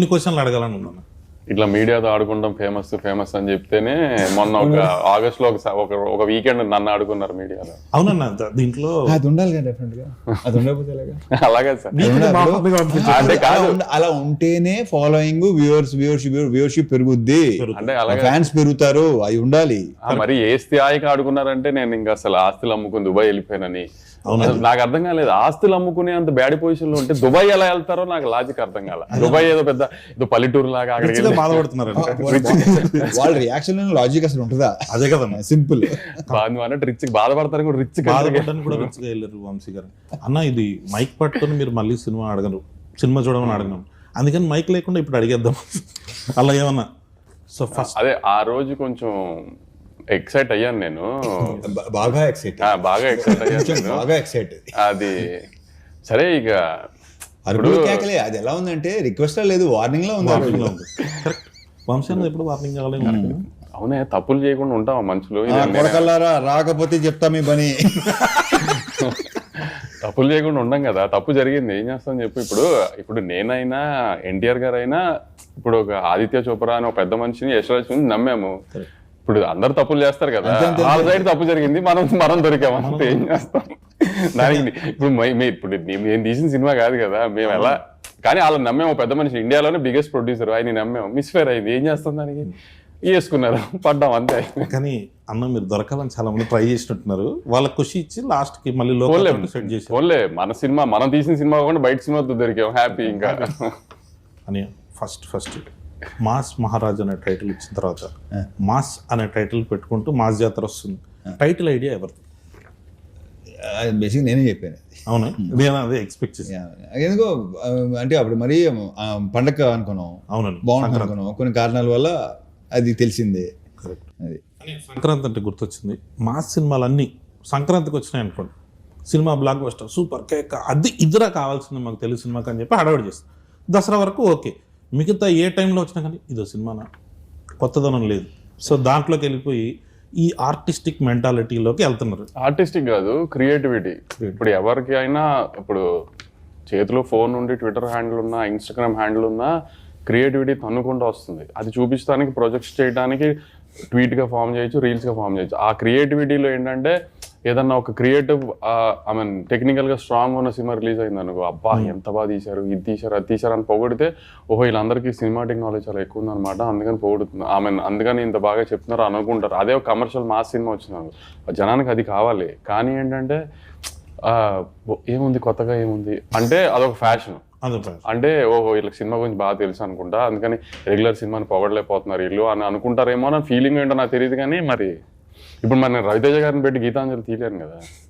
కొన్ని క్వశ్చన్లు అడగాలని ఉన్నాను. ఇట్లా మీడియాతో ఆడుకుంటాం ఫేమస్ ఫేమస్ అని చెప్తేనే మొన్న ఒక ఆగస్ట్ లో ఒక వీకెండ్ నన్ను ఆడుకున్నారు మీడియాలో. అవునన్నా దీంట్లో అది ఉండాలి కదా, డెఫినెట్ గా. అది ఉండకపోతే ఎలాగా? అలాగే సార్. అంటే అలా ఉంటేనే ఫాలోయింగ్, వ్యూవర్షిప్ పెరుగుద్ది, అంటే అలాగే ఫ్యాన్స్ పెరుగుతారు, అవి ఉండాలి. మరి ఏ స్థాయికి ఆడుకున్నారంటే నేను ఇంకా అసలు ఆస్తులు అమ్ముకుని దుబాయ్ వెళ్ళిపోయానని. నాకు అర్థం కాలేదు. ఆస్తులు అమ్ముకునే అంత బ్యాడ్ పొజిషన్ లో ఉంటే దుబాయ్ ఎలా వెళ్తారో నాకు లాజిక్ అర్థం కాల. దుబాయ్ ఏదో పెద్ద ఏదో పల్లెటూరు లాగా అక్కడికి బాధపడుతున్నారు. వాళ్ళ రియాక్షన్ లాజిక్ అసలు ఉంటుందా? అదే కదా సింపుల్. అన్నట్టు రిచ్ బాధపడతారు కూడా, రిచ్ బాధపడడానికి కూడా రిచ్గా వెళ్ళారు వంశీ గారు. అన్న ఇది మైక్ పట్టుకొని మీరు మళ్ళీ సినిమా అడగరు, సినిమా చూడమని అడగను, అందుకని మైక్ లేకుండా ఇప్పుడు అడిగేద్దాం అలా ఏమన్నా. సో ఫస్ట్ అదే ఆ రోజు కొంచెం ఎక్సైట్ అయ్యాను నేను, బాగా ఎక్సైట్ అయ్యాను. బాగా ఎక్సైట్. అది సరే. ఇక అరుపులు కేకలే. అది ఎలా ఉందంటే రిక్వెస్ట్ లేదు, వార్నింగ్ లో ఉంది. వంశీ అన్నది ఎప్పుడు వార్నింగ్ కావాలి. అవునే, తప్పులు చేయకుండా ఉంటాం మనుషులు. కొడకల్లారా రాకపోతే చెప్తా మీ పని. తప్పులు చేయకుండా ఉండం కదా. తప్పు జరిగింది, ఏం చేస్తాం చెప్పు. ఇప్పుడు నేనైనా ఎన్టీఆర్ గారు అయినా, ఇప్పుడు ఒక ఆదిత్య చోప్రా అని ఒక పెద్ద మనిషిని, యశ్వరాజ్ నమ్మాము. ఇప్పుడు అందరు తప్పులు చేస్తారు కదా, వాళ్ళ సైడ్ తప్పు జరిగింది, మనం దొరికామంటే ఏం చేస్తాం దానికి. ఇప్పుడు నేను తీసిన సినిమా కాదు కదా, మేము ఎలా, కానీ వాళ్ళని నమ్మాము. పెద్ద మనిషి, ఇండియాలోనే బిగ్గెస్ట్ ప్రొడ్యూసర్, ఆయన నమ్మాము. మిస్ఫేర్ అయింది, ఏం చేస్తాం దానికి. వేసుకున్నారు, పడ్డాం అంతే. కానీ అన్న మీరు దొరకాలని చాలా మంది ట్రై చేసినట్టున్నారు. వాళ్ళకి ఖుషి ఇచ్చి లాస్ట్ కి మళ్ళీ సెట్ చేసి ఓన్లే మన సినిమా, మనం తీసిన సినిమా కాకుండా బయట సినిమాతో దొరికాం, హ్యాపీ. ఇంకా అని ఫస్ట్ మాస్ మహారాజ్ అనే టైటిల్ ఇచ్చిన తర్వాత మాస్ అనే టైటిల్ పెట్టుకుంటూ మాస్ జాతర వస్తుంది. టైటిల్ ఐడియా ఎవరిది? బేసిక్ నేనే చెప్పాను. అవునా? నేను అదే ఎక్స్పెక్ట్ చేశాను. ఎందుకో అంటే అప్పుడు మరీ పండగ అనుకున్నాం, అవునండి, బాగుంటుంది అనుకున్నాం. కొన్ని కారణాల వల్ల అది తెలిసిందే. అది సంక్రాంతి అంటే గుర్తొచ్చింది. మాస్ సినిమాలన్నీ సంక్రాంతికి వచ్చినాయి అనుకోండి, cinema block buster, super cake, అది ఇదిరా కావాల్సింది మాకు తెలుగు సినిమాకి అని చెప్పి హడావిడి చేస్తాం. దసరా వరకు ఓకే, మిగతా ఏ టైంలో వచ్చినా కానీ ఇదో సినిమానా, కొత్తదనం లేదు. సో దాంట్లోకి వెళ్ళిపోయి ఈ ఆర్టిస్టిక్ మెంటాలిటీలోకి వెళ్తున్నారు. ఆర్టిస్టిక్ కాదు, క్రియేటివిటీ. ఇప్పుడు ఎవరికి అయినా ఇప్పుడు చేతిలో ఫోన్ ఉండి ట్విట్టర్ హ్యాండిల్ ఉన్నా, ఇన్స్టాగ్రామ్ హ్యాండిల్ ఉన్నా, క్రియేటివిటీ తన్నుకుంటూ వస్తుంది. అది చూపించడానికి, ప్రొజెక్ట్స్ చేయడానికి ట్వీట్గా ఫామ్ చేయొచ్చు, రీల్స్గా ఫామ్ చేయొచ్చు. ఆ క్రియేటివిటీలో ఏంటంటే ఏదన్నా ఒక క్రియేటివ్ ఐ మీన్ టెక్నికల్గా స్ట్రాంగ్ ఉన్న సినిమా రిలీజ్ అయింది అనుకో, అబ్బా ఎంత బాగా తీశారు, ఇది తీశారు, అది తీశారు అని పొగిడితే, ఓహో వీళ్ళందరికీ సినిమాటిక్ నాలెడ్జ్ చాలా ఎక్కువ ఉందన్నమాట, అందుకని పొగుడుతుంది, ఐ మీన్ అందుకని ఇంత బాగా చెప్తున్నారు అనుకుంటారు. అదే ఒక కమర్షియల్ మాస్ సినిమా వచ్చింది, జనానికి అది కావాలి. కానీ ఏంటంటే ఏముంది కొత్తగా, ఏముంది అంటే అదొక ఫ్యాషన్. అంటే ఓహో వీళ్ళకి సినిమా గురించి బాగా తెలుసు అనుకుంటా, అందుకని రెగ్యులర్ సినిమాని పొగడలేకపోతున్నారు వీళ్ళు అని అనుకుంటారేమో అని ఫీలింగ్ ఏంటో నాకు తెలియదు. కానీ మరి ఇప్పుడు మన రవితేజ గారిని పెట్టి గీతాంజలి తీయలేను కదా.